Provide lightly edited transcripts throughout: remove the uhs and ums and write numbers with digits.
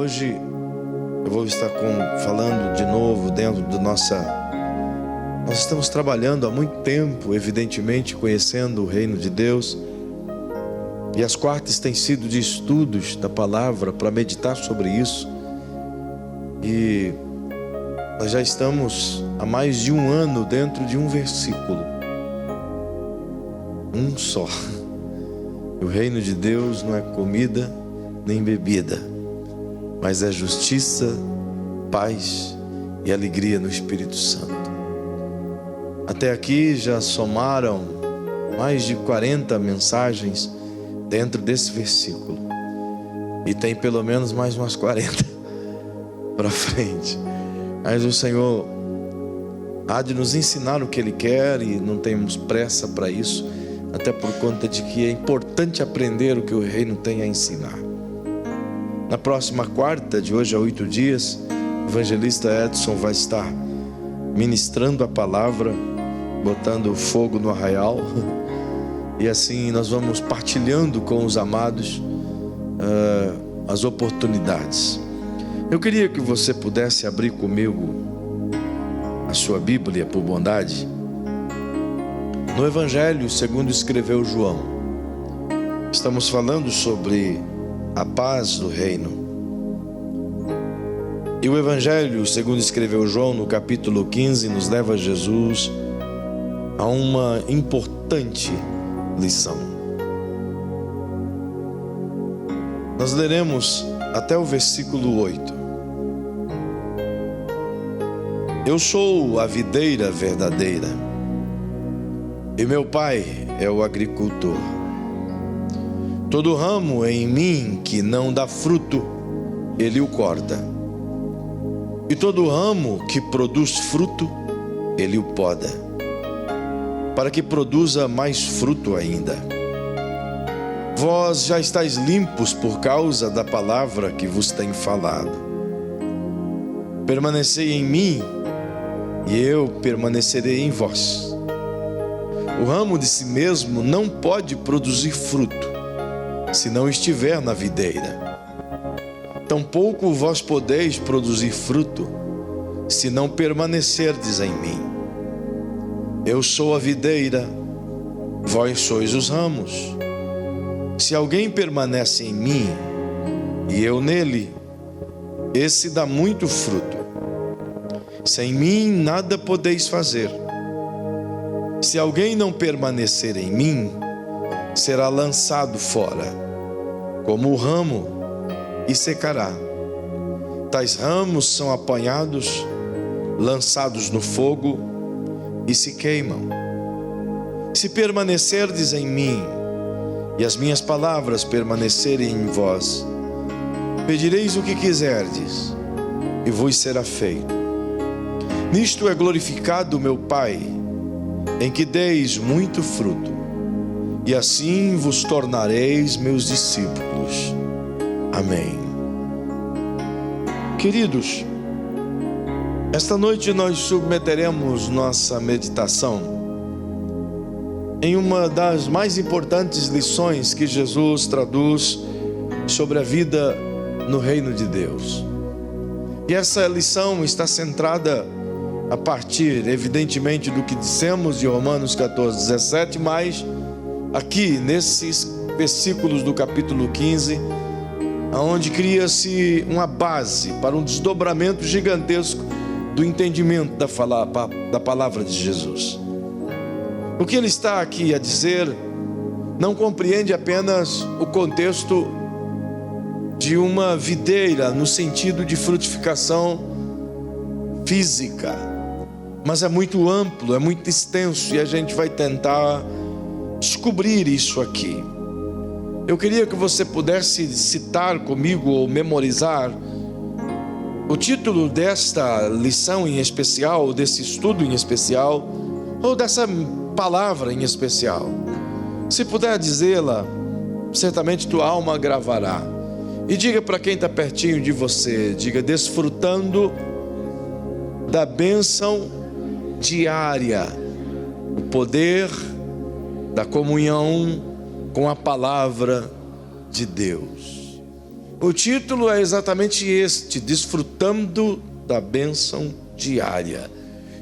Hoje eu vou estar falando de novo dentro do Nós estamos trabalhando há muito tempo, evidentemente, conhecendo o reino de Deus. E as quartas têm sido de estudos da palavra para meditar sobre isso. E nós já estamos há mais de um ano dentro de um versículo. Um só. O reino de Deus não é comida nem bebida, mas é justiça, paz e alegria no Espírito Santo. Até aqui já somaram mais de 40 mensagens dentro desse versículo. E tem pelo menos mais umas 40 para frente. Mas o Senhor há de nos ensinar o que Ele quer e não temos pressa para isso, até por conta de que é importante aprender o que o reino tem a ensinar. Na próxima quarta, de hoje a 8 dias, o evangelista Edson vai estar ministrando a palavra, botando fogo no arraial. E assim nós vamos partilhando com os amados as oportunidades. Eu queria que você pudesse abrir comigo a sua Bíblia, por bondade, no Evangelho segundo escreveu João. Estamos falando sobre a paz do reino. E o Evangelho segundo escreveu João, no capítulo 15, nos leva a Jesus a uma importante lição. Nós leremos até o versículo 8. Eu sou a videira verdadeira, e meu pai é o agricultor. Todo ramo em mim que não dá fruto, ele o corta. E todo ramo que produz fruto, ele o poda, para que produza mais fruto ainda. Vós já estáis limpos por causa da palavra que vos tenho falado. Permanecei em mim, e eu permanecerei em vós. O ramo de si mesmo não pode produzir fruto, se não estiver na videira. Tampouco vós podeis produzir fruto, se não permanecerdes em mim. Eu sou a videira, vós sois os ramos. Se alguém permanece em mim, e eu nele, esse dá muito fruto. Sem mim nada podeis fazer. Se alguém não permanecer em mim, será lançado fora, como o ramo, e secará. Tais ramos são apanhados, lançados no fogo, e se queimam. Se permanecerdes em mim, e as minhas palavras permanecerem em vós, pedireis o que quiserdes, e vos será feito. Nisto é glorificado meu Pai, em que deis muito fruto, e assim vos tornareis meus discípulos. Amém. Queridos, esta noite nós submeteremos nossa meditação em uma das mais importantes lições que Jesus traduz sobre a vida no reino de Deus. E essa lição está centrada a partir, evidentemente, do que dissemos de Romanos 14, 17, mas aqui, nesses versículos do capítulo 15, onde cria-se uma base para um desdobramento gigantesco do entendimento da palavra de Jesus. O que ele está aqui a dizer não compreende apenas o contexto de uma videira no sentido de frutificação física, mas é muito amplo, é muito extenso, e a gente vai tentar descobrir isso aqui. Eu queria que você pudesse citar comigo ou memorizar o título desta lição em especial, desse estudo em especial, ou dessa palavra em especial. Se puder dizê-la, certamente tua alma gravará. E diga para quem está pertinho de você, diga: desfrutando da bênção diária, o poder da comunhão com a palavra de Deus. O título é exatamente este: Desfrutando da Bênção Diária.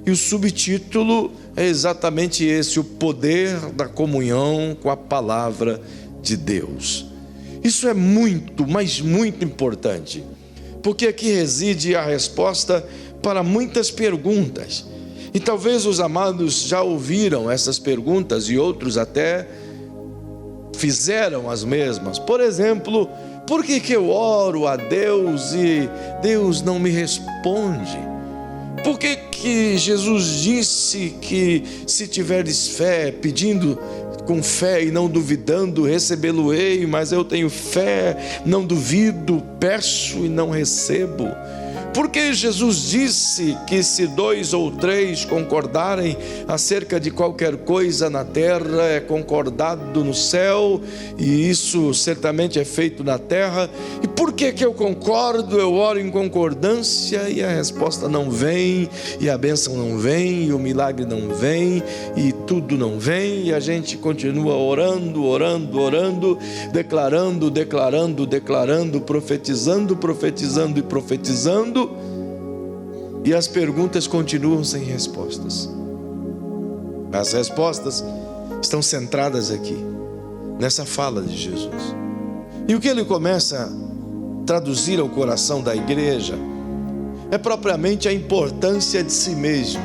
E o subtítulo é exatamente esse: o poder da comunhão com a palavra de Deus. Isso é muito, mas muito importante, porque aqui reside a resposta para muitas perguntas. E talvez os amados já ouviram essas perguntas e outros até fizeram as mesmas. Por exemplo, por que eu oro a Deus e Deus não me responde? Por que Jesus disse que se tiveres fé, pedindo com fé e não duvidando, recebê-lo-ei? Mas eu tenho fé, não duvido, peço e não recebo. Porque Jesus disse que se 2 ou 3 concordarem acerca de qualquer coisa na terra, é concordado no céu, e isso certamente é feito na terra. E por que eu concordo? Eu oro em concordância e a resposta não vem, e a bênção não vem, e o milagre não vem, e tudo não vem, e a gente continua orando, declarando, profetizando e profetizando, e as perguntas continuam sem respostas. As respostas estão centradas aqui, nessa fala de Jesus. E o que ele começa a traduzir ao coração da igreja é propriamente a importância de si mesmo.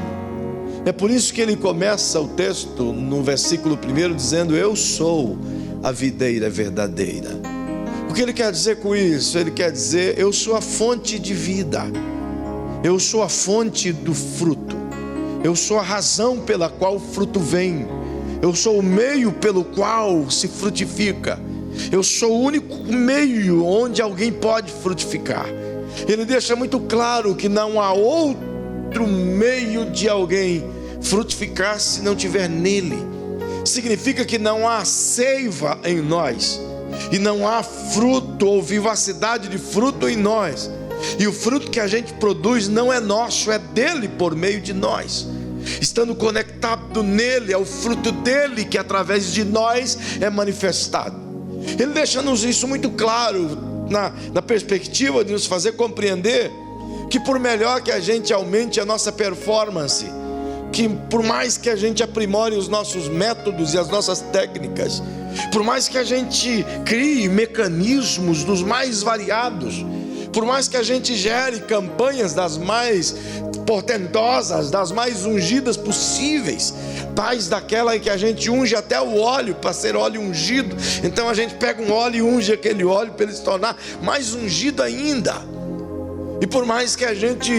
É por isso que ele começa o texto no versículo 1 dizendo: eu sou a videira verdadeira. O que ele quer dizer com isso? Ele quer dizer: eu sou a fonte de vida, eu sou a fonte do fruto, eu sou a razão pela qual o fruto vem, eu sou o meio pelo qual se frutifica, eu sou o único meio onde alguém pode frutificar. Ele deixa muito claro que não há outro meio de alguém frutificar se não tiver nele. Significa que não há seiva em nós, e não há fruto ou vivacidade de fruto em nós, e o fruto que a gente produz não é nosso, é dele por meio de nós. Estando conectado nele, é o fruto dele que através de nós é manifestado. Ele deixa-nos isso muito claro na perspectiva de nos fazer compreender que por melhor que a gente aumente a nossa performance, que por mais que a gente aprimore os nossos métodos e as nossas técnicas, por mais que a gente crie mecanismos dos mais variados, por mais que a gente gere campanhas das mais portentosas, das mais ungidas possíveis, tais daquela em que a gente unge até o óleo para ser óleo ungido, então a gente pega um óleo e unge aquele óleo para ele se tornar mais ungido ainda. E por mais que a gente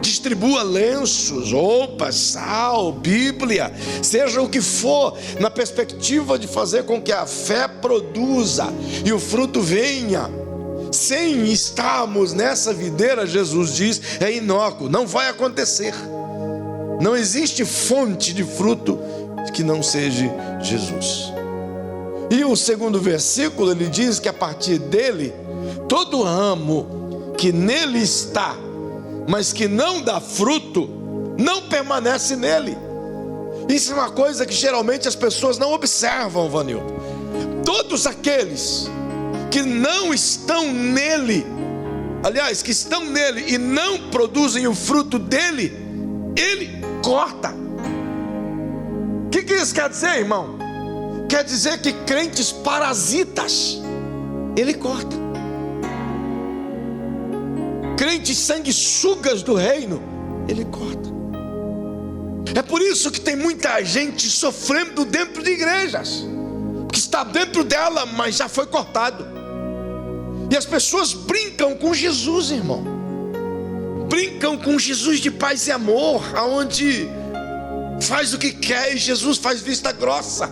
distribua lenços, roupas, sal, Bíblia, seja o que for, na perspectiva de fazer com que a fé produza e o fruto venha, sem estarmos nessa videira, Jesus diz, é inócuo, não vai acontecer. Não existe fonte de fruto que não seja Jesus. E o segundo versículo, ele diz que a partir dele, todo ramo que nele está, mas que não dá fruto, não permanece nele. Isso é uma coisa que geralmente as pessoas não observam, Vanilton. Todos aqueles que não estão nele, aliás, que estão nele e não produzem o fruto dele, ele corta. O que isso quer dizer, irmão? Quer dizer que crentes parasitas, ele corta. Crentes sanguessugas do reino, ele corta. É por isso que tem muita gente sofrendo dentro de igrejas, que está dentro dela, mas já foi cortado. E as pessoas brincam com Jesus, irmão. Brincam com Jesus de paz e amor, aonde faz o que quer e Jesus faz vista grossa,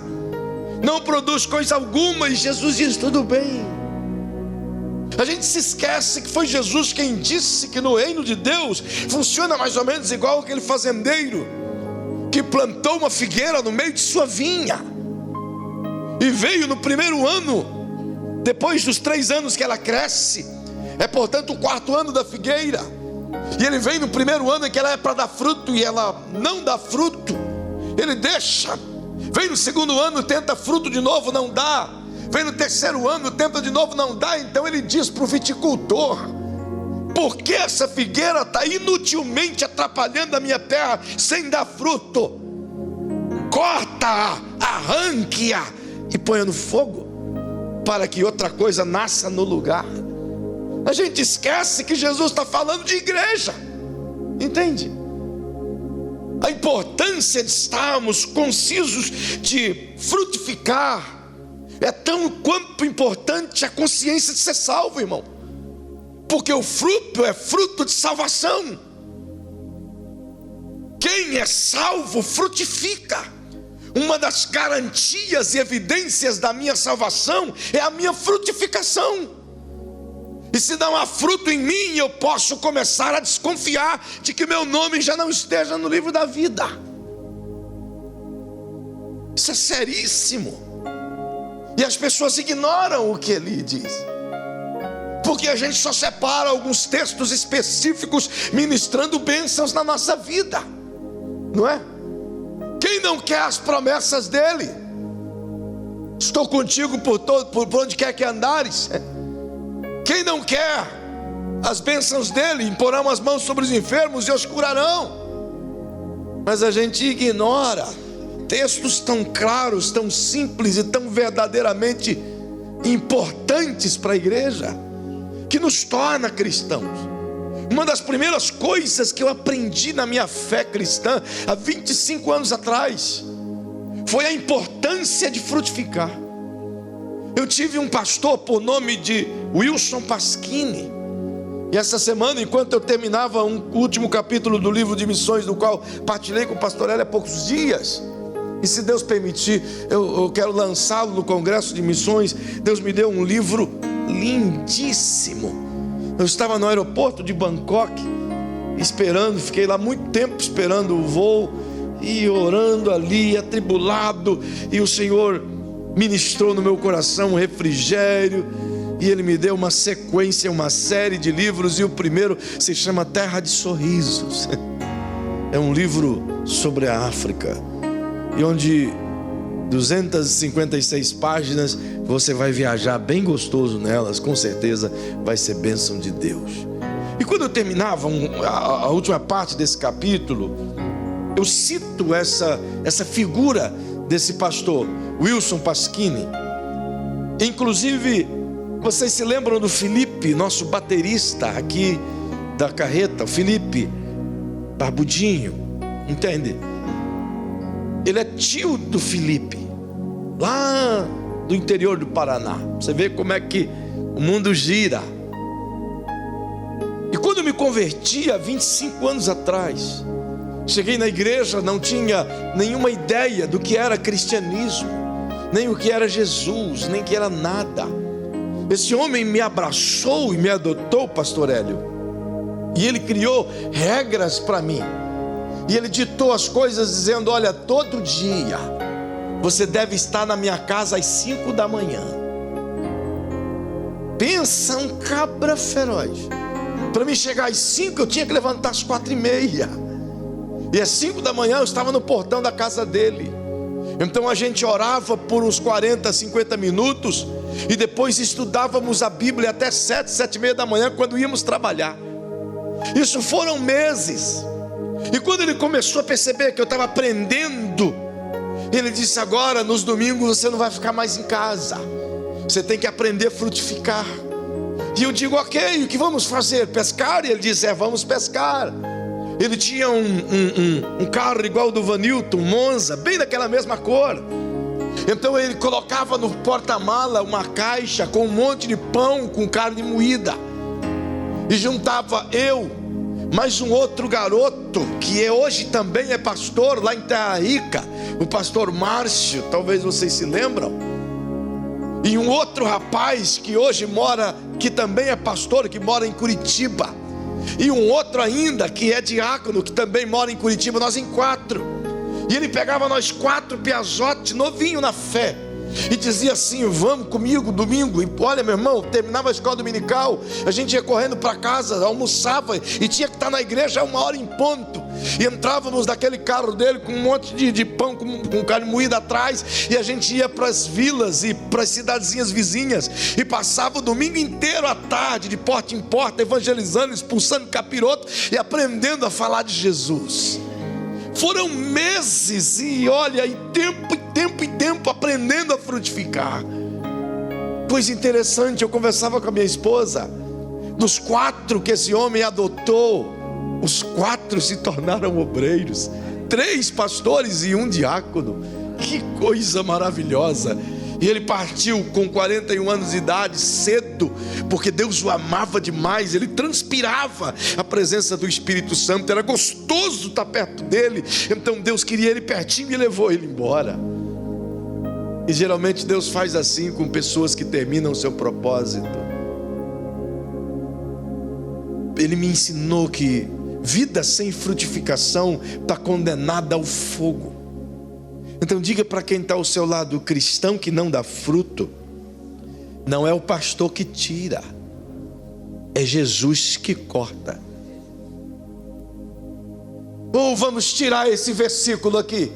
não produz coisa alguma e Jesus diz tudo bem. A gente se esquece que foi Jesus quem disse que no reino de Deus funciona mais ou menos igual aquele fazendeiro que plantou uma figueira no meio de sua vinha e veio no primeiro ano, depois dos 3 anos que ela cresce, é portanto o 4º ano da figueira, e ele vem no primeiro ano em que ela é para dar fruto e ela não dá fruto, ele deixa, vem no 2º ano, tenta fruto de novo, não dá, Vem no terceiro ano, tenta de novo, não dá. Então ele diz para o viticultor: por que essa figueira está inutilmente atrapalhando a minha terra sem dar fruto? Corta-a, arranque-a e ponha no fogo, para que outra coisa nasça no lugar. A gente esquece que Jesus está falando de igreja, entende? A importância de estarmos concisos de frutificar é tão quanto importante a consciência de ser salvo, irmão. Porque o fruto é fruto de salvação. Quem é salvo frutifica. Uma das garantias e evidências da minha salvação é a minha frutificação. E se não há fruto em mim, eu posso começar a desconfiar de que meu nome já não esteja no livro da vida. Isso é seríssimo. E as pessoas ignoram o que ele diz, porque a gente só separa alguns textos específicos ministrando bênçãos na nossa vida, não é? Quem não quer as promessas dele? Estou contigo por onde quer que andares. Quem não quer as bênçãos dele? Imporão as mãos sobre os enfermos e os curarão. Mas a gente ignora textos tão claros, tão simples e tão verdadeiramente importantes para a igreja, que nos torna cristãos. Uma das primeiras coisas que eu aprendi na minha fé cristã, há 25 anos atrás, foi a importância de frutificar. Eu tive um pastor por nome de Wilson Pasquini, e essa semana, enquanto eu terminava o último capítulo do livro de missões, do qual partilhei com o pastor Hélio há poucos dias, e se Deus permitir, eu quero lançá-lo no Congresso de Missões. Deus me deu um livro lindíssimo. Eu estava no aeroporto de Bangkok, esperando, fiquei lá muito tempo esperando o voo, e orando ali, atribulado, e o Senhor ministrou no meu coração um refrigério, e Ele me deu uma sequência, uma série de livros, e o primeiro se chama Terra de Sorrisos. É um livro sobre a África, e onde 256 páginas, você vai viajar bem gostoso nelas, com certeza vai ser bênção de Deus. E quando eu terminava a última parte desse capítulo, eu cito essa figura desse pastor Wilson Pasquini. Inclusive, vocês se lembram do Felipe, nosso baterista aqui da carreta, o Felipe Barbudinho, entende? Ele é tio do Felipe, lá do interior do Paraná. Você vê como é que o mundo gira. E quando eu me converti há 25 anos atrás, cheguei na igreja, não tinha nenhuma ideia do que era cristianismo, nem o que era Jesus, nem que era nada. Esse homem me abraçou e me adotou, pastor Hélio, e ele criou regras para mim. E ele ditou as coisas dizendo: olha, todo dia você deve estar na minha casa às 5 da manhã. Pensa, um cabra feroz. Para mim chegar às 5 eu tinha que levantar às 4:30. E às 5 da manhã eu estava no portão da casa dele. Então a gente orava por uns 40, 50 minutos, e depois estudávamos a Bíblia até 7, 7:30 da manhã, quando íamos trabalhar. Isso foram meses. E quando ele começou a perceber que eu estava aprendendo, ele disse: agora nos domingos você não vai ficar mais em casa, você tem que aprender a frutificar. E eu digo: ok, o que vamos fazer? Pescar? E ele disse: vamos pescar. Ele tinha um carro igual ao do Vanilton, um Monza, bem daquela mesma cor. Então ele colocava no porta-mala uma caixa com um monte de pão com carne moída, e juntava eu, mais um outro garoto, que hoje também é pastor lá em Terra Rica, o pastor Márcio, talvez vocês se lembram, e um outro rapaz que hoje mora, que também é pastor, que mora em Curitiba, e um outro ainda que é diácono, que também mora em Curitiba. Nós em 4, e ele pegava nós 4 piazotes, novinho na fé, e dizia assim: vamos comigo domingo. E olha, meu irmão, terminava a escola dominical, a gente ia correndo para casa, almoçava e tinha que estar na igreja a 1h em ponto. E entrávamos naquele carro dele com um monte de pão com carne moída atrás, e a gente ia para as vilas e para as cidadezinhas vizinhas, e passava o domingo inteiro à tarde, de porta em porta, evangelizando, expulsando capiroto e aprendendo a falar de Jesus. Foram meses, e olha, e tempo aprendendo a frutificar. Coisa interessante, eu conversava com a minha esposa, dos 4 que esse homem adotou, os 4 se tornaram obreiros, 3 pastores e 1 diácono. Que coisa maravilhosa! E ele partiu com 41 anos de idade, cedo, porque Deus o amava demais. Ele transpirava a presença do Espírito Santo, era gostoso estar perto dele. Então Deus queria ele pertinho e levou ele embora. E geralmente Deus faz assim com pessoas que terminam o seu propósito. Ele me ensinou que vida sem frutificação está condenada ao fogo. Então diga para quem está ao seu lado: o cristão que não dá fruto não é o pastor que tira, é Jesus que corta. Ou vamos tirar esse versículo aqui,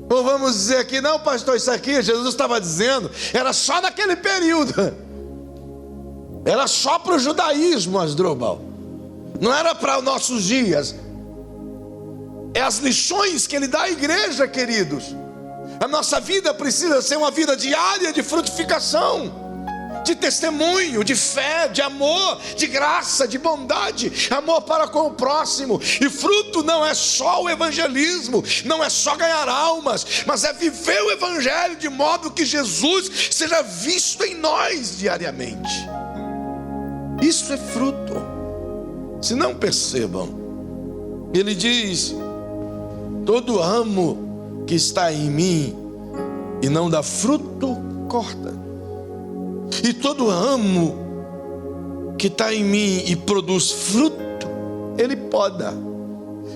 ou vamos dizer aqui: não, pastor, isso aqui Jesus estava dizendo era só naquele período, era só para o judaísmo, Asdrubal, não era para os nossos dias. É as lições que ele dá à igreja, queridos. A nossa vida precisa ser uma vida diária de frutificação, de testemunho, de fé, de amor, de graça, de bondade, amor para com o próximo. E fruto não é só o evangelismo, não é só ganhar almas, mas é viver o evangelho de modo que Jesus seja visto em nós diariamente. Isso é fruto. Se não percebam, ele diz: todo ramo que está em mim e não dá fruto, corta. E todo ramo que está em mim e produz fruto, ele poda.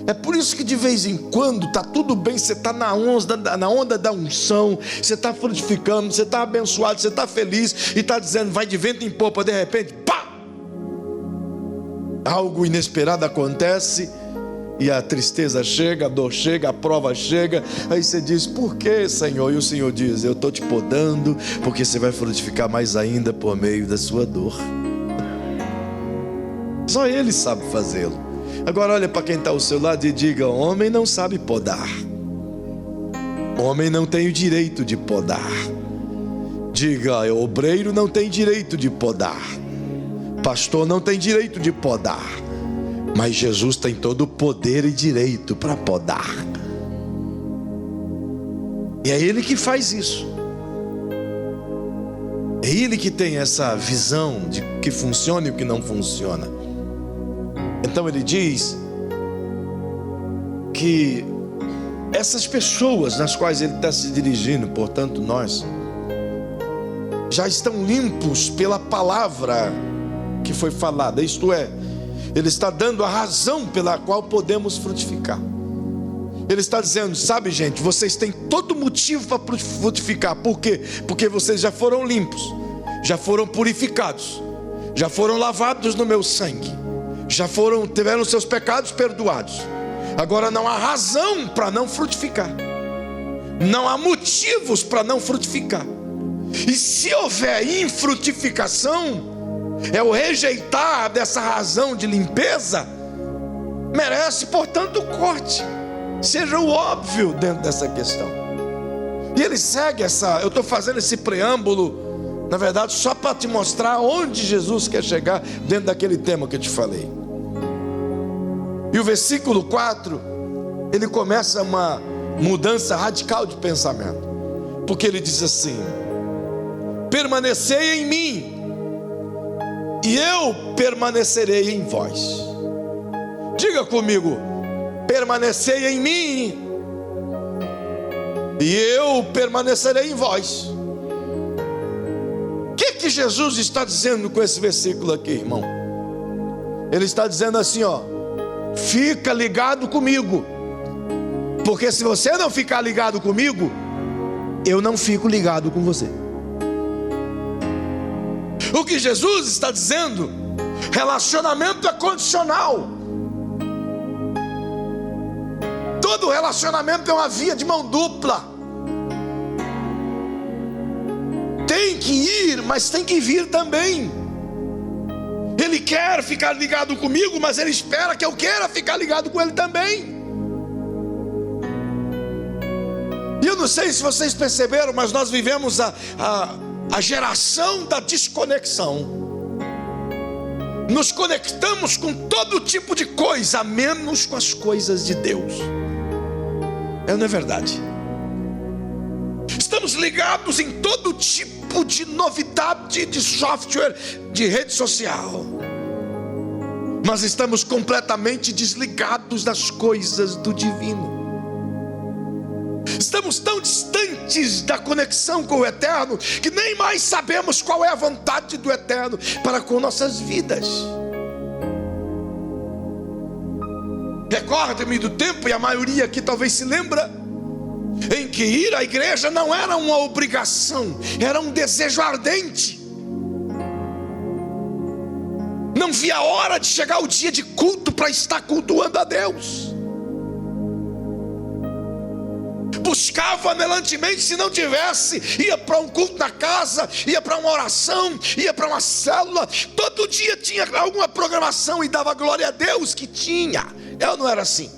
É por isso que de vez em quando está tudo bem, você está na onda da unção, você está frutificando, você está abençoado, você está feliz e está dizendo vai de vento em popa. De repente, pá! Algo inesperado acontece, e a tristeza chega, a dor chega, a prova chega. Aí você diz: por que, Senhor? E o Senhor diz: eu estou te podando, porque você vai frutificar mais ainda por meio da sua dor. Só Ele sabe fazê-lo. Agora olha para quem está ao seu lado e diga: homem não sabe podar, homem não tem o direito de podar. Diga: obreiro não tem direito de podar, pastor não tem direito de podar. Mas Jesus tem todo o poder e direito para podar. E é Ele que faz isso. É Ele que tem essa visão de que funciona e o que não funciona. Então Ele diz que essas pessoas nas quais Ele está se dirigindo, portanto nós, já estão limpos pela palavra que foi falada. Isto é, Ele está dando a razão pela qual podemos frutificar. Ele está dizendo: sabe, gente, vocês têm todo motivo para frutificar. Por quê? Porque vocês já foram limpos, já foram purificados, já foram lavados no meu sangue, já tiveram seus pecados perdoados. Agora não há razão para não frutificar, não há motivos para não frutificar. E se houver infrutificação, é o rejeitar dessa razão de limpeza, merece, portanto, o corte. Seja o óbvio dentro dessa questão. E ele segue eu estou fazendo esse preâmbulo, na verdade, só para te mostrar onde Jesus quer chegar dentro daquele tema que eu te falei. E o versículo 4, ele começa uma mudança radical de pensamento, porque ele diz assim: permanecei em mim, e eu permanecerei em vós. Diga comigo: permanecei em mim, e eu permanecerei em vós. O que Jesus está dizendo com esse versículo aqui, irmão? Ele está dizendo assim, ó: fica ligado comigo, porque se você não ficar ligado comigo, eu não fico ligado com você. O que Jesus está dizendo, relacionamento é condicional. Todo relacionamento é uma via de mão dupla. Tem que ir, mas tem que vir também. Ele quer ficar ligado comigo, mas ele espera que eu queira ficar ligado com ele também. E eu não sei se vocês perceberam, mas nós vivemos a geração da desconexão. Nos conectamos com todo tipo de coisa, menos com as coisas de Deus. Não é verdade? Estamos ligados em todo tipo de novidade de software, de rede social, mas estamos completamente desligados das coisas do divino. Estamos tão distantes da conexão com o eterno que nem mais sabemos qual é a vontade do eterno para com nossas vidas. Recordo-me do tempo, e a maioria aqui talvez se lembra, em que ir à igreja não era uma obrigação, era um desejo ardente. Não via a hora de chegar o dia de culto para estar cultuando a Deus. Buscava anelantemente, se não tivesse, ia para um culto na casa, ia para uma oração, ia para uma célula. Todo dia tinha alguma programação e dava glória a Deus que tinha. Eu não era assim.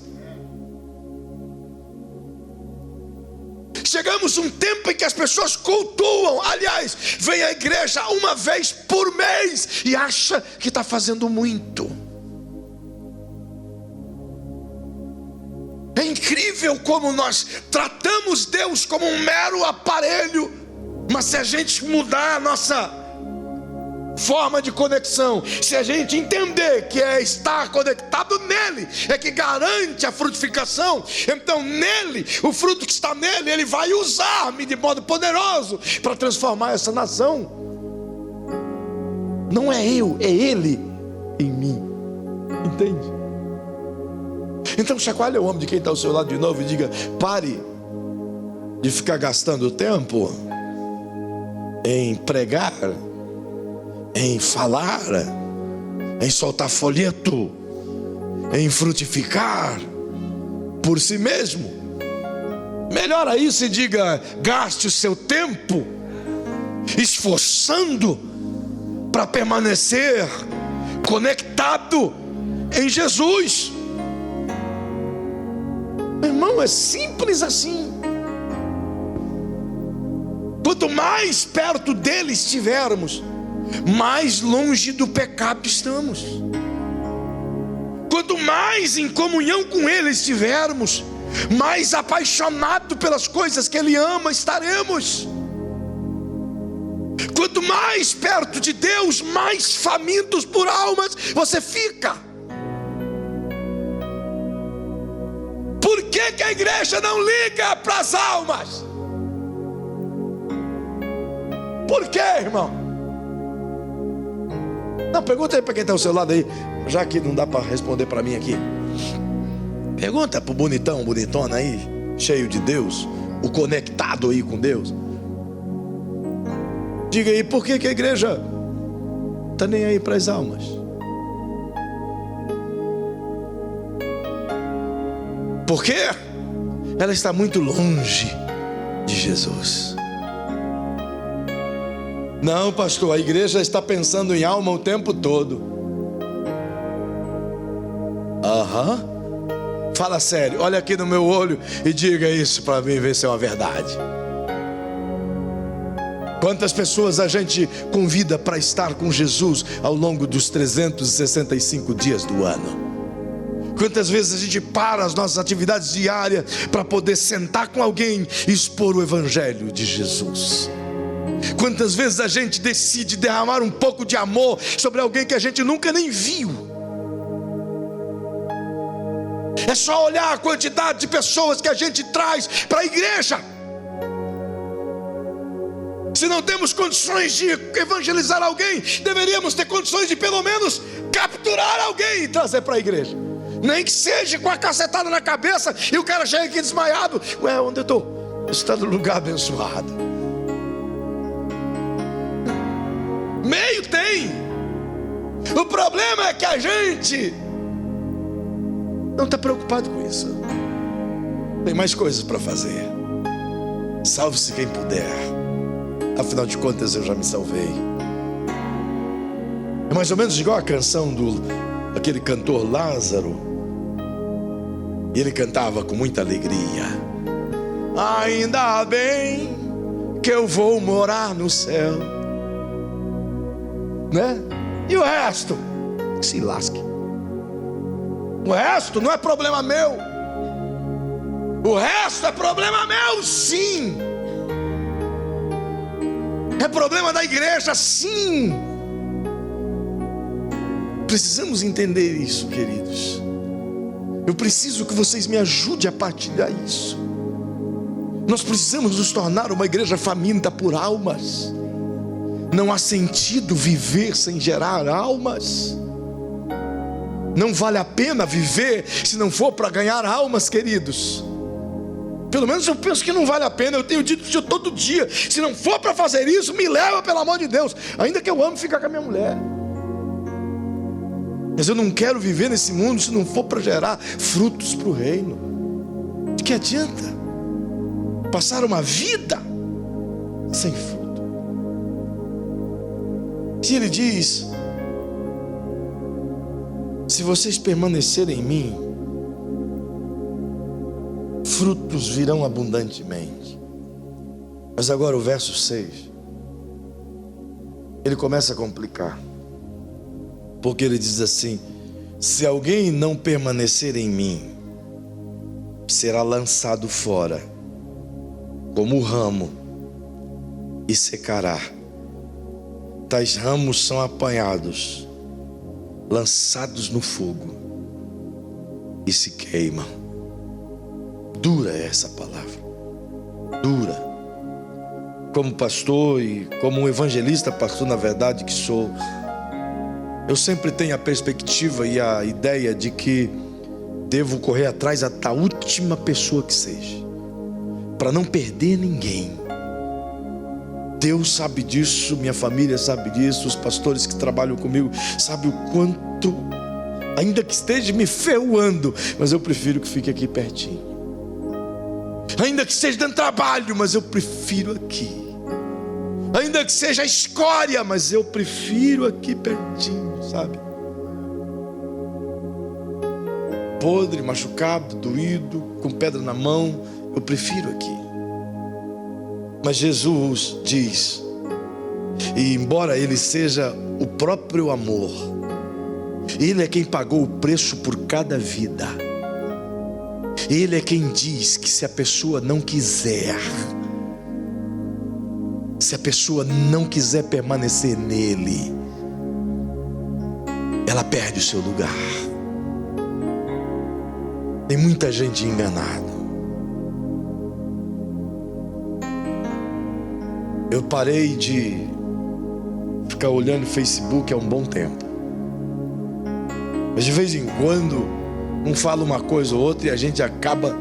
Chegamos um tempo em que as pessoas cultuam, aliás, vem à igreja uma vez por mês e acha que está fazendo muito. É incrível como nós tratamos Deus como um mero aparelho, mas se a gente mudar a nossa forma de conexão, se a gente entender que é estar conectado nele, é que garante a frutificação, então nele, o fruto que está nele, ele vai usar-me de modo poderoso para transformar essa nação. Não é eu, é ele em mim. Entende? Então chacoalha o ombro de quem está ao seu lado de novo e diga: pare de ficar gastando tempo em pregar, em falar, em soltar folheto, em frutificar por si mesmo. Melhora isso e diga: gaste o seu tempo esforçando para permanecer conectado em Jesus. Irmão, é simples assim. Quanto mais perto dele estivermos, mais longe do pecado estamos. Quanto mais em comunhão com ele estivermos, mais apaixonado pelas coisas que ele ama estaremos. Quanto mais perto de Deus, mais famintos por almas você fica. Por que a igreja não liga para as almas? Por que, irmão? Não, pergunta aí para quem está ao seu lado aí, já que não dá para responder para mim aqui. Pergunta para o bonitão, bonitona aí, cheio de Deus, o conectado aí com Deus. Diga aí, por que a igreja está nem aí para as almas? Porque ela está muito longe de Jesus. Não, pastor, a igreja está pensando em alma o tempo todo. Fala sério, olha aqui no meu olho e diga isso para mim ver se é uma verdade. Quantas pessoas a gente convida para estar com Jesus ao longo dos 365 dias do ano? Quantas vezes a gente para as nossas atividades diárias para poder sentar com alguém e expor o evangelho de Jesus? Quantas vezes a gente decide derramar um pouco de amor sobre alguém que a gente nunca nem viu? É só olhar a quantidade de pessoas que a gente traz para a igreja. Se não temos condições de evangelizar alguém, deveríamos ter condições de pelo menos capturar alguém e trazer para a igreja. Nem que seja com a cacetada na cabeça e o cara chega aqui desmaiado. Ué, onde eu estou? está no lugar abençoado. Meio tem. O problema é que a gente não está preocupado com isso. Tem mais coisas para fazer. Salve-se quem puder. Afinal de contas, eu já me salvei. É mais ou menos igual a canção daquele cantor Lázaro. E ele cantava com muita alegria: ainda bem que eu vou morar no céu, né? E o resto, se lasque. O resto não é problema meu. O resto é problema meu, sim. É problema da igreja, sim. Precisamos entender isso, queridos. Eu preciso que vocês me ajudem a partilhar isso. Nós precisamos nos tornar uma igreja faminta por almas. Não há sentido viver sem gerar almas. Não vale a pena viver se não for para ganhar almas, queridos. Pelo menos eu penso que não vale a pena. Eu tenho dito isso todo dia. Se não for para fazer isso, me leva, pelo amor de Deus. Ainda que eu amo ficar com a minha mulher, mas eu não quero viver nesse mundo se não for para gerar frutos para o reino. De que adianta passar uma vida sem fruto? Se ele diz: se vocês permanecerem em mim, frutos virão abundantemente. Mas agora o verso 6, ele começa a complicar. Porque ele diz assim: se alguém não permanecer em mim, será lançado fora como o ramo e secará. Tais ramos são apanhados, lançados no fogo e se queimam. Dura é essa palavra, dura. Como pastor e como um evangelista, pastor na verdade que sou, eu sempre tenho a perspectiva e a ideia de que devo correr atrás da última pessoa que seja, para não perder ninguém. Deus sabe disso, minha família sabe disso, os pastores que trabalham comigo sabem o quanto, ainda que esteja me ferroando, mas eu prefiro que fique aqui pertinho. Ainda que seja dando trabalho, mas eu prefiro aqui. Ainda que seja escória, mas eu prefiro aqui pertinho, sabe? Podre, machucado, doído, com pedra na mão, eu prefiro aqui. Mas Jesus diz, e embora ele seja o próprio amor, ele é quem pagou o preço por cada vida. Ele é quem diz que se a pessoa não quiser, se a pessoa não quiser permanecer nele, ela perde o seu lugar. Tem muita gente enganada. Eu parei de ficar olhando o Facebook há um bom tempo, mas de vez em quando um fala uma coisa ou outra e a gente acaba.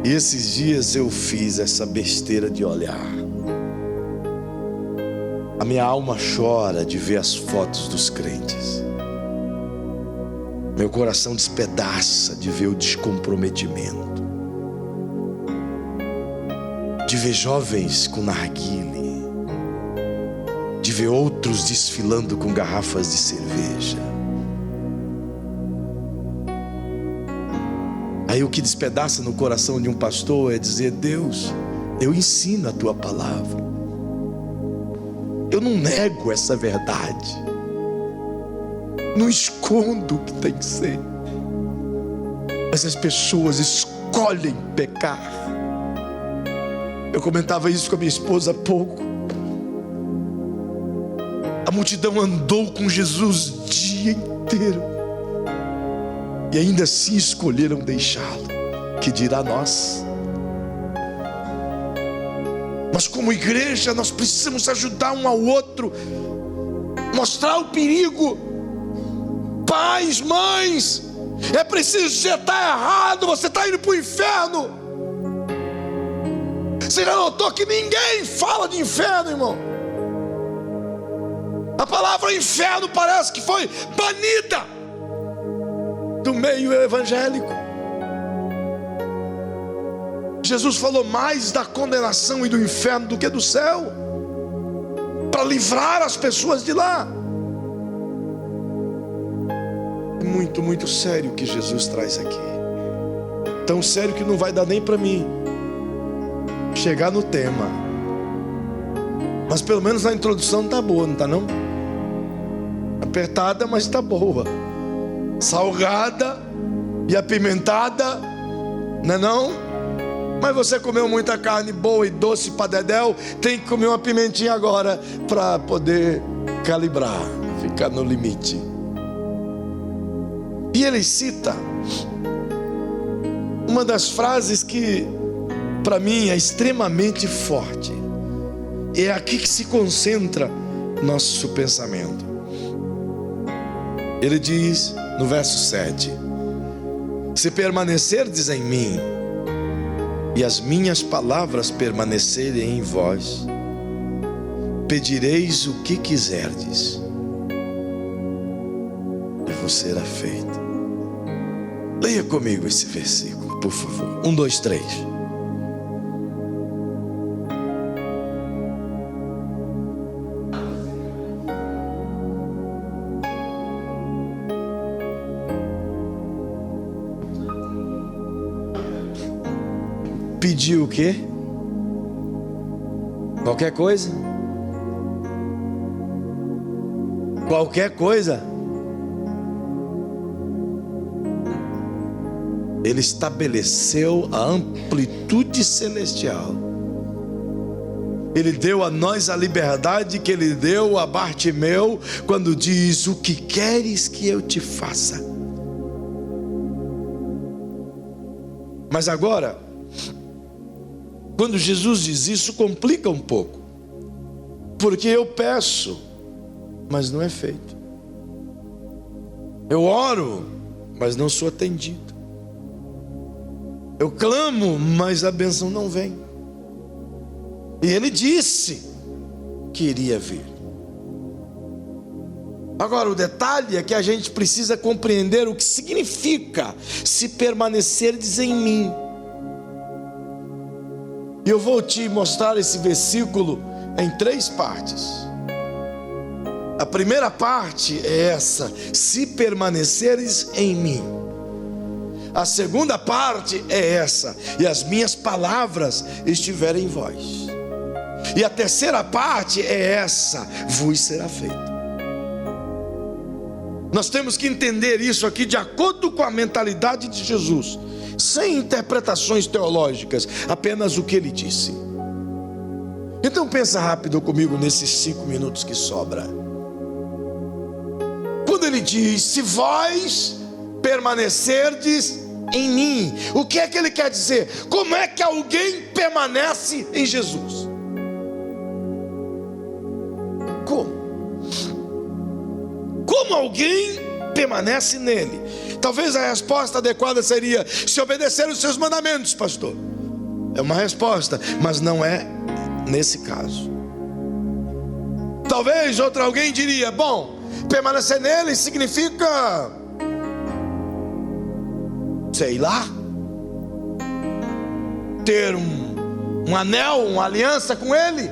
E esses dias eu fiz essa besteira de olhar. A minha alma chora de ver as fotos dos crentes. Meu coração despedaça de ver o descomprometimento, de ver jovens com narguile, de ver outros desfilando com garrafas de cerveja. Aí o que despedaça no coração de um pastor é dizer: Deus, eu ensino a tua palavra, eu não nego essa verdade, não escondo o que tem que ser, mas as pessoas escolhem pecar. Eu comentava isso com a minha esposa há pouco. A multidão andou com Jesus o dia inteiro e ainda assim escolheram deixá-lo, que dirá nós? Mas como igreja nós precisamos ajudar um ao outro, mostrar o perigo. Pais, mães, é preciso, você está errado, você está indo para o inferno. Você já notou que ninguém fala de inferno, irmão? A palavra inferno parece que foi banida do meio evangélico. Jesus falou mais da condenação e do inferno do que do céu, para livrar as pessoas de lá. Muito, muito sério o que Jesus traz aqui. Tão sério que não vai dar nem para mim chegar no tema. Mas pelo menos a introdução tá boa, não tá não? Apertada, mas tá boa. Salgada e apimentada, não é não? Mas você comeu muita carne boa e doce para dedéu, tem que comer uma pimentinha agora para poder calibrar, ficar no limite. E ele cita uma das frases que para mim é extremamente forte. É aqui que se concentra nosso pensamento. Ele diz no verso 7: se permanecerdes em mim e as minhas palavras permanecerem em vós, pedireis o que quiserdes e vos será feito. Leia comigo esse versículo, por favor. 1, 2, 3. Pediu o quê? Qualquer coisa? Qualquer coisa? Ele estabeleceu a amplitude celestial. Ele deu a nós a liberdade que ele deu a Bartimeu quando diz: o que queres que eu te faça? Mas agora, quando Jesus diz isso, complica um pouco, porque eu peço, mas não é feito. Eu oro, mas não sou atendido. Eu clamo, mas a bênção não vem. E ele disse que iria vir. Agora, o detalhe é que a gente precisa compreender o que significa se permanecerdes em mim. E eu vou te mostrar esse versículo em 3 partes. A primeira parte é essa: se permaneceres em mim. A segunda parte é essa: e as minhas palavras estiverem em vós. E a terceira parte é essa: vos será feito. Nós temos que entender isso aqui de acordo com a mentalidade de Jesus, sem interpretações teológicas, apenas o que ele disse. Então pensa rápido comigo nesses 5 minutos que sobra. Quando ele diz: se vós permanecerdes em mim, o que é que ele quer dizer? Como é que alguém permanece em Jesus? Como alguém permanece nele? Talvez a resposta adequada seria: se obedecer os seus mandamentos, pastor. É uma resposta, mas não é nesse caso. Talvez alguém diria: bom, permanecer nele significa, sei lá, ter um anel, uma aliança com ele.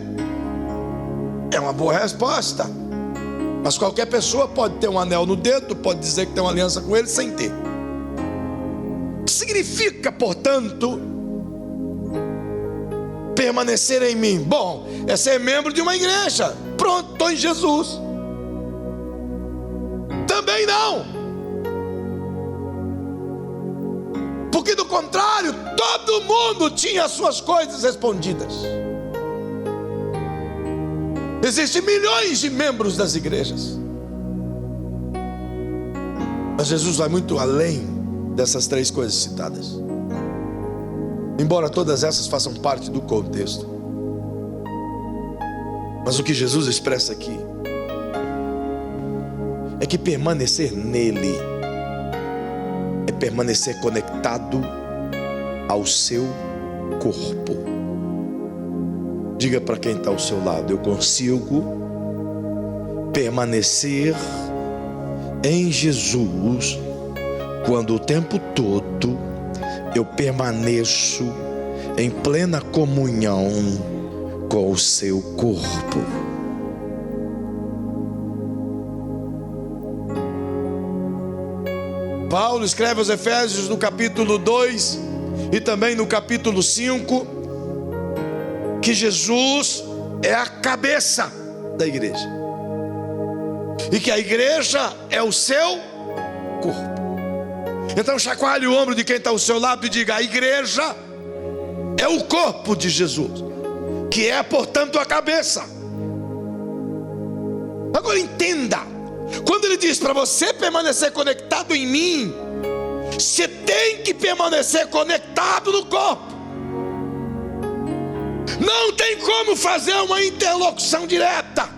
É uma boa resposta. Mas qualquer pessoa pode ter um anel no dedo, pode dizer que tem uma aliança com ele sem ter. O que significa, portanto, permanecer em mim? Bom, é ser membro de uma igreja. Pronto, estou em Jesus. Também não. Porque do contrário, todo mundo tinha as suas coisas respondidas. Existem milhões de membros das igrejas. Mas Jesus vai muito além dessas 3 coisas citadas. Embora todas essas façam parte do contexto. Mas o que Jesus expressa aqui é que permanecer nele é permanecer conectado ao seu corpo. Diga para quem está ao seu lado: eu consigo permanecer em Jesus quando o tempo todo eu permaneço em plena comunhão com o seu corpo. Paulo escreve aos Efésios no capítulo 2 e também no capítulo 5 que Jesus é a cabeça da igreja e que a igreja é o seu corpo. Então chacoalhe o ombro de quem está ao seu lado e diga: a igreja é o corpo de Jesus, que é, portanto, a cabeça. Agora entenda, quando ele diz para você permanecer conectado em mim, você tem que permanecer conectado no corpo. Não tem como fazer uma interlocução direta.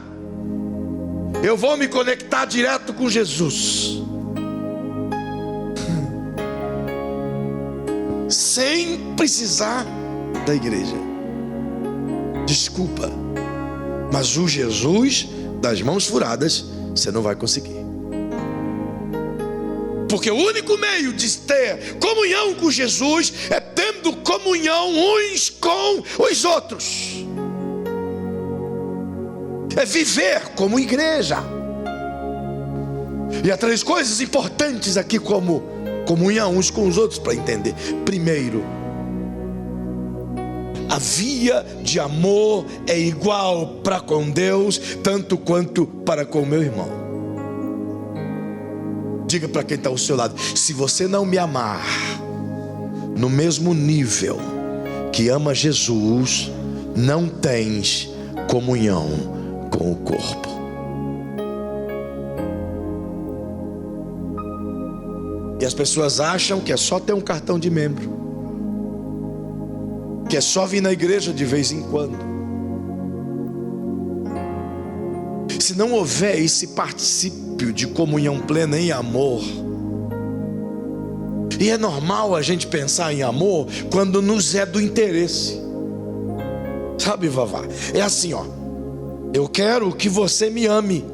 Eu vou me conectar direto com Jesus, sem precisar da igreja. Desculpa, mas o Jesus das mãos furadas você não vai conseguir. Porque o único meio de ter comunhão com Jesus é tendo comunhão uns com os outros. É viver como igreja. E há três coisas importantes aqui como comunhão uns com os outros para entender. Primeiro, a via de amor é igual para com Deus, tanto quanto para com o meu irmão. Diga para quem está ao seu lado: se você não me amar no mesmo nível que ama Jesus, não tens comunhão com o corpo. E as pessoas acham que é só ter um cartão de membro, que é só vir na igreja de vez em quando. Se não houver esse particípio de comunhão plena em amor, e é normal a gente pensar em amor quando nos é do interesse. Sabe, Vavá? É assim, ó: eu quero que você me ame,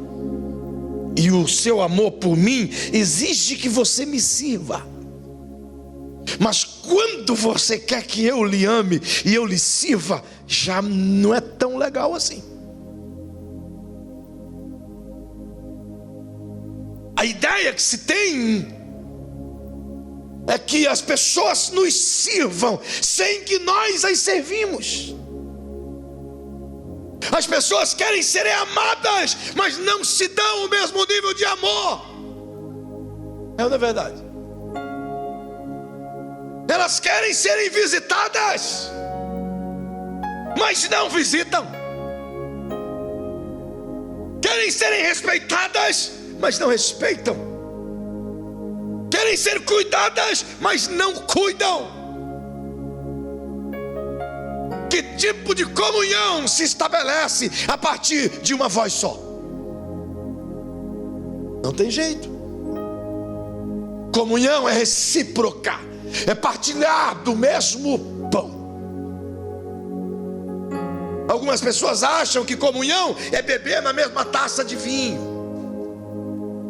e o seu amor por mim exige que você me sirva. Mas quando você quer que eu lhe ame e eu lhe sirva, já não é tão legal assim. A ideia que se tem é que as pessoas nos sirvam sem que nós as servimos. As pessoas querem serem amadas, mas não se dão o mesmo nível de amor. É ou não é verdade? Elas querem serem visitadas, mas não visitam. Querem serem respeitadas, mas não respeitam. Querem ser cuidadas, mas não cuidam. Que tipo de comunhão se estabelece a partir de uma voz só? Não tem jeito. Comunhão é recíproca, é partilhar do mesmo pão. Algumas pessoas acham que comunhão é beber na mesma taça de vinho,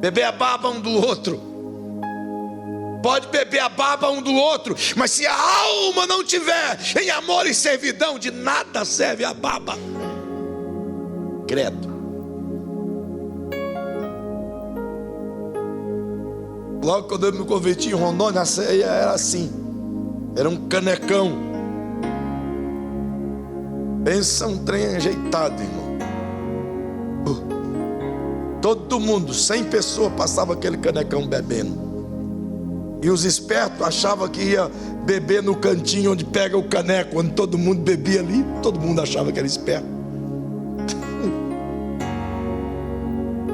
beber a baba um do outro. Pode beber a baba um do outro, mas se a alma não tiver em amor e servidão, de nada serve a baba. Credo. Logo quando eu me converti em Rondônia, a ceia era assim, era um canecão. Pensa um trem ajeitado, irmão. Todo mundo, 100 pessoas passava aquele canecão bebendo. E os espertos achavam que ia beber no cantinho onde pega o caneco. Quando todo mundo bebia ali, todo mundo achava que era esperto.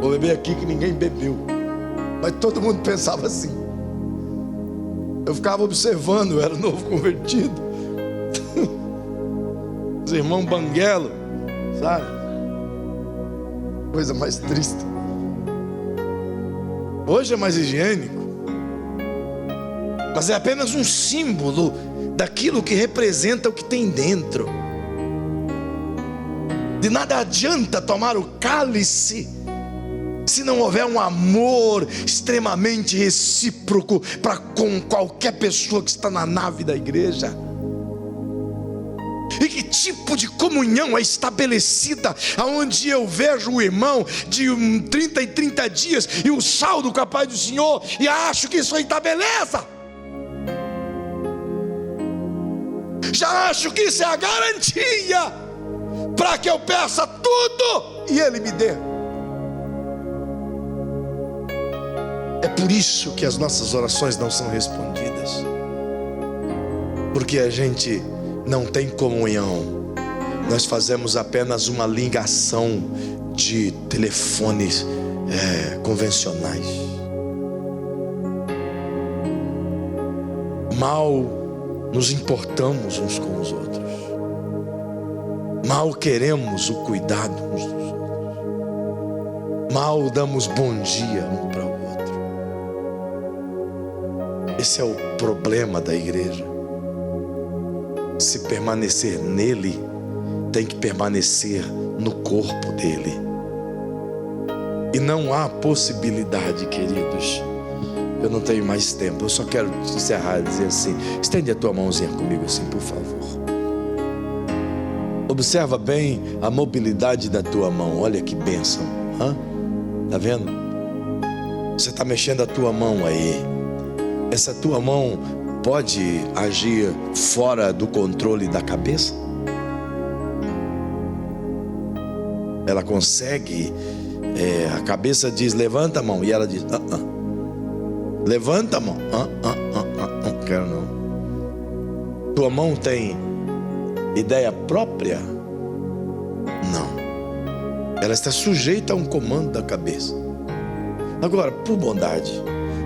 Vou beber aqui que ninguém bebeu. Mas todo mundo pensava assim. Eu ficava observando, eu era novo convertido. Os irmãos banguelo, sabe? Coisa mais triste. Hoje é mais higiênico, mas é apenas um símbolo daquilo que representa o que tem dentro. De nada adianta tomar o cálice se não houver um amor extremamente recíproco para com qualquer pessoa que está na nave da igreja. E que tipo de comunhão é estabelecida aonde eu vejo o irmão de 30 em 30 dias e o saldo com a paz do Senhor e acho que isso aí está beleza? Já acho que isso é a garantia para que eu peça tudo e Ele me dê. É por isso que as nossas orações não são respondidas, porque a gente não tem comunhão. Nós fazemos apenas uma ligação de telefones convencionais. Mal nos importamos uns com os outros, mal queremos o cuidado uns dos outros, mal damos bom dia um para o outro. Esse é o problema da igreja. Se permanecer nele, tem que permanecer no corpo dele. E não há possibilidade, queridos. Eu não tenho mais tempo, eu só quero encerrar e dizer assim: estende a tua mãozinha comigo assim, por favor. Observa bem a mobilidade da tua mão. Olha que bênção. Tá vendo? Você está mexendo a tua mão aí. Essa tua mão pode agir fora do controle da cabeça? Ela consegue, a cabeça diz levanta a mão, e ela diz levanta a mão, não quero não. Tua mão tem ideia própria? Não. Ela está sujeita a um comando da cabeça. Agora, por bondade,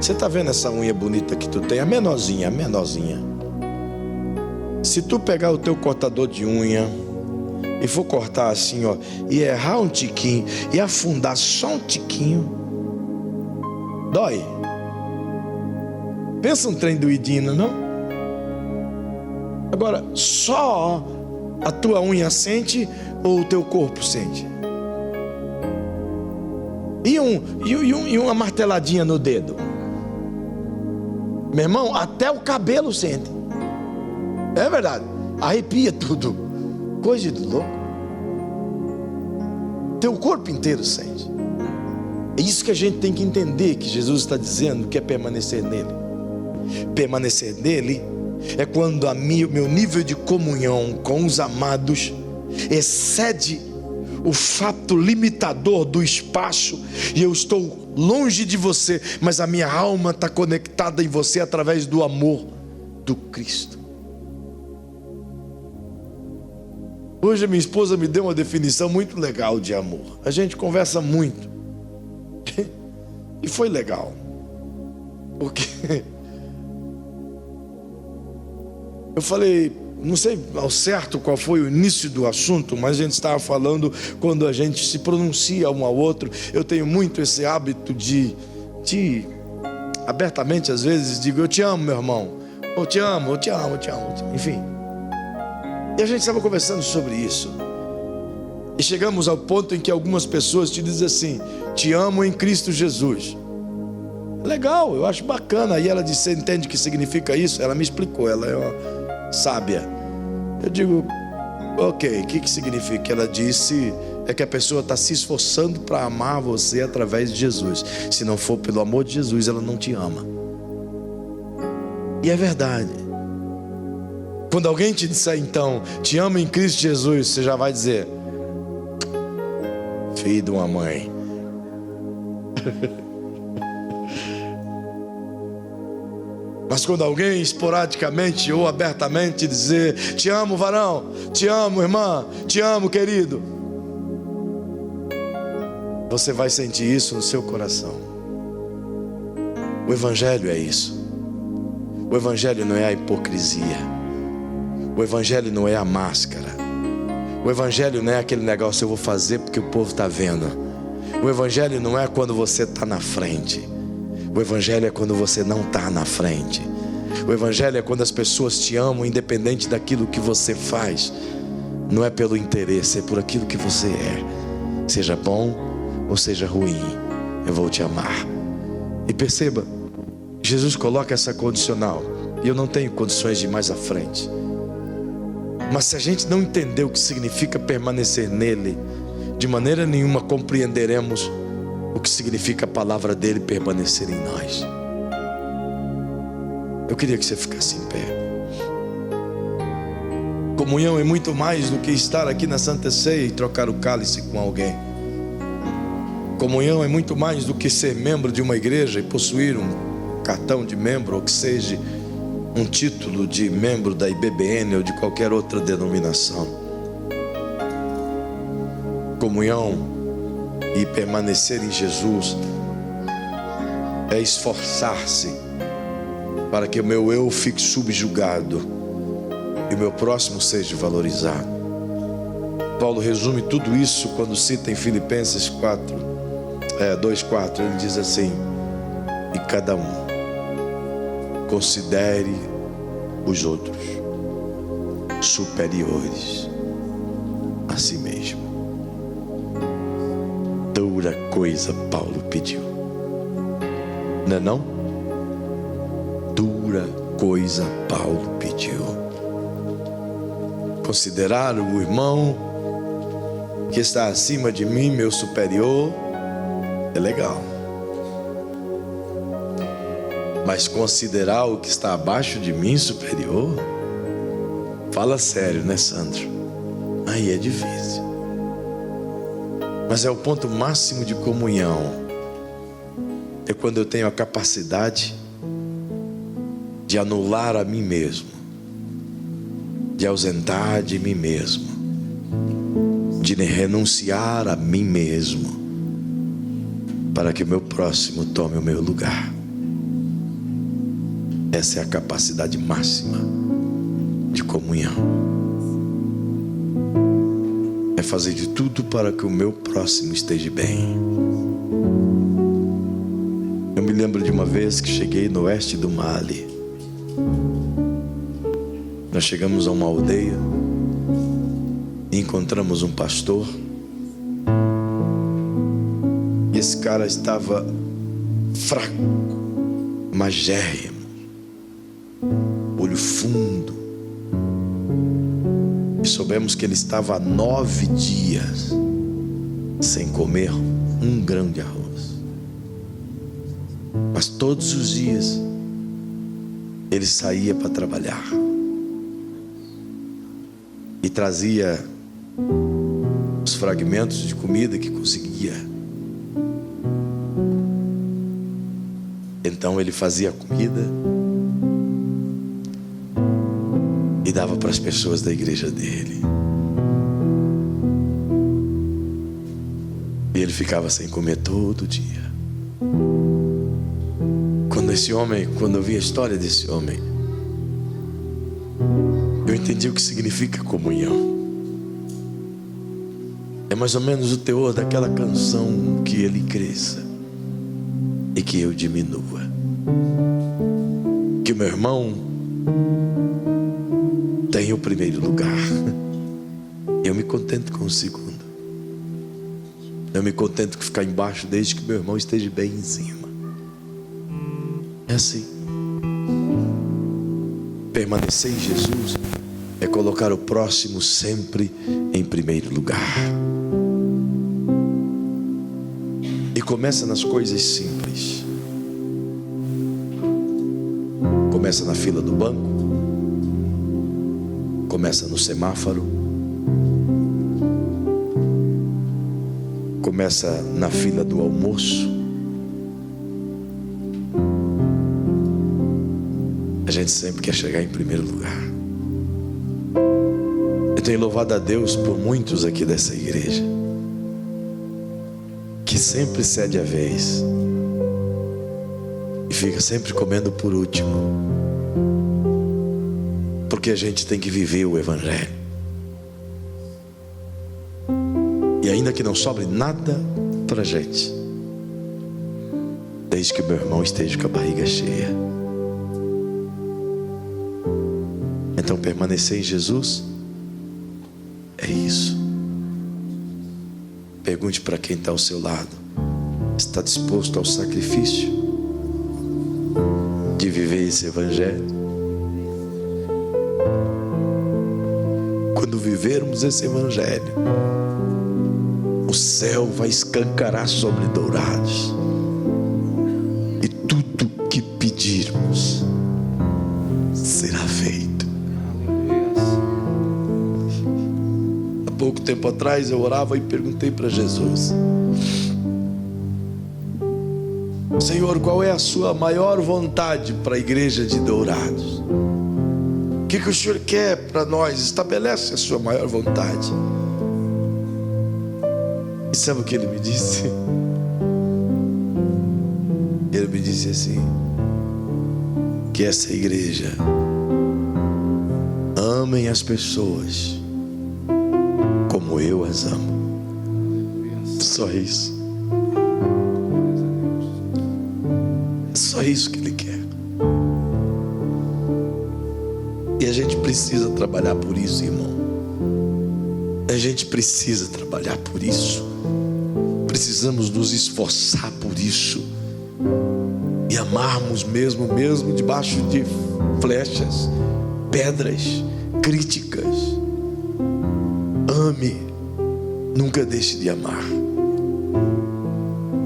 você está vendo essa unha bonita que tu tem? A menorzinha. Se tu pegar o teu cortador de unha e for cortar assim, ó, e errar um tiquinho e afundar só um tiquinho, dói. Pensa um trem doidinho, não? Agora, só a tua unha sente ou o teu corpo sente? E uma marteladinha no dedo? Meu irmão, até o cabelo sente. É verdade, arrepia tudo. Coisa de louco. Teu corpo inteiro sente. É isso que a gente tem que entender, que Jesus está dizendo, que é permanecer nele. Permanecer nele é quando meu nível de comunhão com os amados excede o fato limitador do espaço, e eu estou longe de você, mas a minha alma está conectada em você através do amor do Cristo. Hoje a minha esposa me deu uma definição muito legal de amor. A gente conversa muito e foi legal, porque eu falei, não sei ao certo qual foi o início do assunto, mas a gente estava falando quando a gente se pronuncia um ao outro. Eu tenho muito esse hábito de abertamente, às vezes, digo: eu te amo, meu irmão, eu te amo, enfim. E a gente estava conversando sobre isso, e chegamos ao ponto em que algumas pessoas te dizem assim: te amo em Cristo Jesus. Legal, eu acho bacana. E ela disse: você entende o que significa isso? Ela me explicou, ela é uma sábia. Eu digo: ok, o que significa? Ela disse: é que a pessoa está se esforçando para amar você através de Jesus. Se não for pelo amor de Jesus, ela não te ama. E é verdade. Quando alguém te disser então, te amo em Cristo Jesus, você já vai dizer: filho de uma mãe. Mas quando alguém esporadicamente ou abertamente dizer: te amo, varão, te amo, irmã, te amo, querido, você vai sentir isso no seu coração. O Evangelho é isso. O Evangelho não é a hipocrisia. O Evangelho não é a máscara. O Evangelho não é aquele negócio: eu vou fazer porque o povo está vendo. O Evangelho não é quando você está na frente. O Evangelho é quando você não está na frente. O Evangelho é quando as pessoas te amam independente daquilo que você faz. Não é pelo interesse, é por aquilo que você é. Seja bom ou seja ruim, eu vou te amar. E perceba, Jesus coloca essa condicional. E eu não tenho condições de ir mais à frente. Mas se a gente não entender o que significa permanecer nele, de maneira nenhuma compreenderemos o que significa a palavra dele permanecer em nós. Eu queria que você ficasse em pé. Comunhão é muito mais do que estar aqui na Santa Ceia e trocar o cálice com alguém. Comunhão é muito mais do que ser membro de uma igreja e possuir um cartão de membro, ou que seja um título de membro da IBBN ou de qualquer outra denominação. Comunhão e permanecer em Jesus é esforçar-se para que o meu eu fique subjugado e o meu próximo seja valorizado. Paulo resume tudo isso quando cita em Filipenses 2:4, ele diz assim: e cada um considere os outros superiores a si mesmo. Dura coisa Paulo pediu, não é não? Dura coisa Paulo pediu. Considerar o irmão que está acima de mim, meu superior, é legal. Mas considerar o que está abaixo de mim superior? Fala sério, né, Sandro? Aí é difícil. Mas é o ponto máximo de comunhão. É quando eu tenho a capacidade de anular a mim mesmo, de ausentar de mim mesmo, de renunciar a mim mesmo, para que o meu próximo tome o meu lugar. Essa é a capacidade máxima de comunhão. É fazer de tudo para que o meu próximo esteja bem. Eu me lembro de uma vez que cheguei no oeste do Mali. Nós chegamos a uma aldeia e encontramos um pastor. E esse cara estava fraco, magérrimo, olho fundo. E soubemos que ele estava há 9 dias sem comer um grão de arroz. Mas todos os dias ele saía para trabalhar e trazia os fragmentos de comida que conseguia. Então ele fazia a comida e dava para as pessoas da igreja dele. E ele ficava sem comer todo dia. Quando eu vi a história desse homem, eu entendi o que significa comunhão. É mais ou menos o teor daquela canção: que ele cresça e que eu diminua. Que o meu irmão tenha o primeiro lugar. Eu me contento com o segundo. Eu me contento com ficar embaixo desde que meu irmão esteja bem em cima. É assim. Permanecer em Jesus é colocar o próximo sempre em primeiro lugar. E começa nas coisas simples. Começa na fila do banco. Começa no semáforo. Começa na fila do almoço. A gente sempre quer chegar em primeiro lugar. Eu tenho louvado a Deus por muitos aqui dessa igreja que sempre cede a vez e fica sempre comendo por último, porque a gente tem que viver o Evangelho. E ainda que não sobre nada para a gente, desde que meu irmão esteja com a barriga cheia. Então permanecer em Jesus É isso. Pergunte para quem está ao seu lado: está disposto ao sacrifício de viver esse evangelho? Quando vivermos esse evangelho, o céu vai escancarar sobre Dourados, e tudo que pedirmos será feito. Há pouco tempo atrás eu orava e perguntei para Jesus: Senhor, qual é a sua maior vontade para a igreja de Dourados? O que o Senhor quer para nós? Estabelece a sua maior vontade. E sabe o que ele me disse? Ele me disse assim: que essa igreja amem as pessoas como eu as amo. Só isso. É só isso que ele quer. E a gente precisa trabalhar por isso, irmão. A gente precisa trabalhar por isso. Precisamos nos esforçar por isso. E amarmos mesmo debaixo de flechas, pedras, críticas. Ame. Nunca deixe de amar.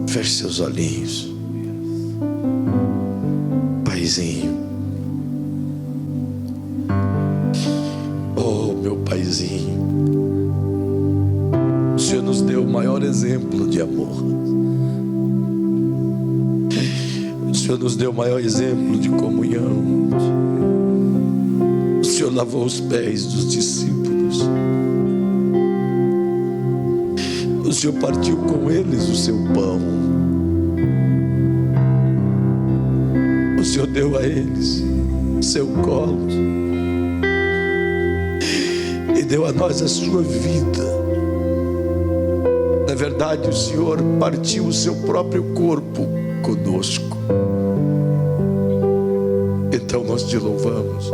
Feche seus olhinhos. Paizinho. Oh, meu paizinho. O Senhor nos deu o maior exemplo de amor. O Senhor nos deu o maior exemplo de comunhão. O Senhor lavou os pés dos discípulos. O Senhor partiu com eles o seu pão. O Senhor deu a eles o seu colo. E deu a nós a sua vida. Na verdade, o Senhor partiu o seu próprio corpo conosco. Então nós te louvamos.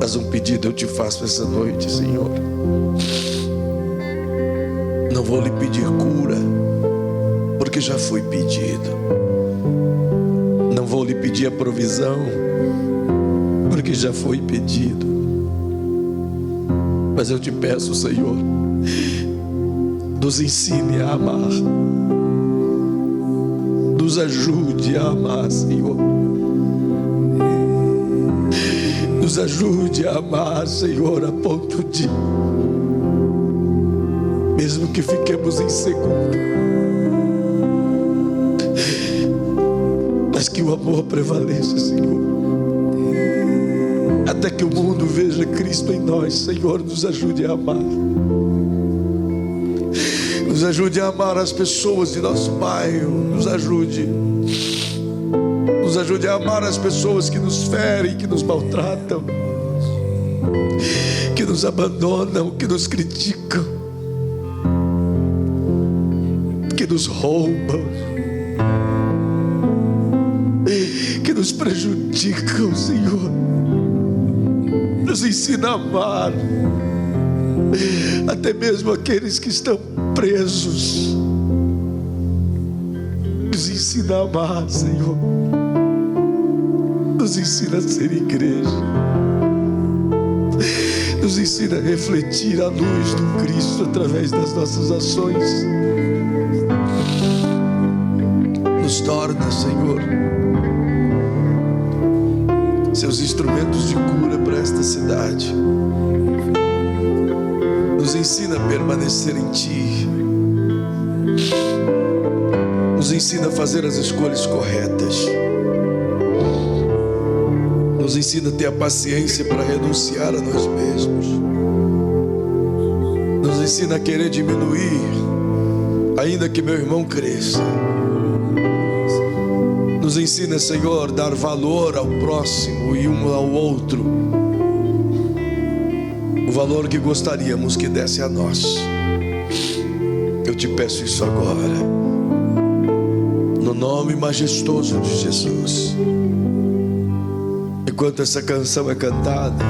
Mas um pedido eu te faço essa noite, Senhor. Não vou lhe pedir cura, porque já foi pedido. Não vou lhe pedir a provisão, porque já foi pedido. Mas eu te peço, Senhor, nos ensine a amar. Nos ajude a amar, Senhor. Nos ajude a amar, Senhor, a ponto de, mesmo que fiquemos inseguros, mas que o amor prevaleça, Senhor. Até que o mundo veja Cristo em nós, Senhor, nos ajude a amar. Nos ajude a amar as pessoas de nosso bairro. Nos ajude a amar as pessoas que nos ferem, que nos maltratam, que nos abandonam, que nos criticam, que nos roubam, que nos prejudicam, Senhor. Nos ensina a amar até mesmo aqueles que estão presos. Nos ensina a amar, Senhor. Nos ensina a ser igreja. Nos ensina a refletir a luz do Cristo através das nossas ações. Nos torna, Senhor, seus instrumentos de cura para esta cidade. Nos ensina a permanecer em Ti. Nos ensina a fazer as escolhas corretas. Nos ensina a ter a paciência para renunciar a nós mesmos. Nos ensina a querer diminuir, ainda que meu irmão cresça. Nos ensina, Senhor, a dar valor ao próximo e um ao outro, o valor que gostaríamos que desse a nós. Eu te peço isso agora, no nome majestoso de Jesus. Enquanto essa canção é cantada,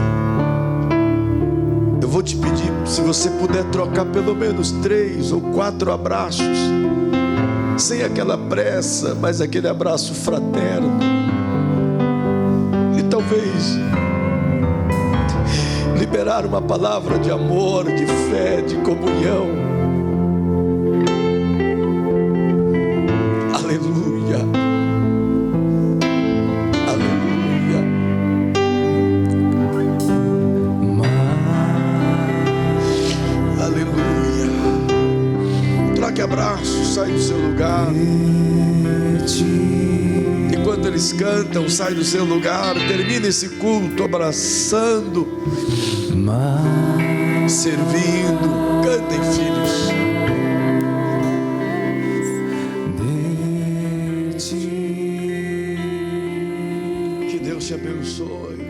eu Eu vou te pedir, se você puder trocar pelo menos 3 ou 4 abraços, sem aquela pressa, mas aquele abraço fraterno. E talvez liberar uma palavra de amor, de fé, de comunhão. Aleluia, aleluia. Aleluia. Troque abraço, sai do seu lugar. Enquanto eles cantam, sai do seu lugar, termina esse culto abraçando, servindo. Cantem, filhos. Que Deus te abençoe.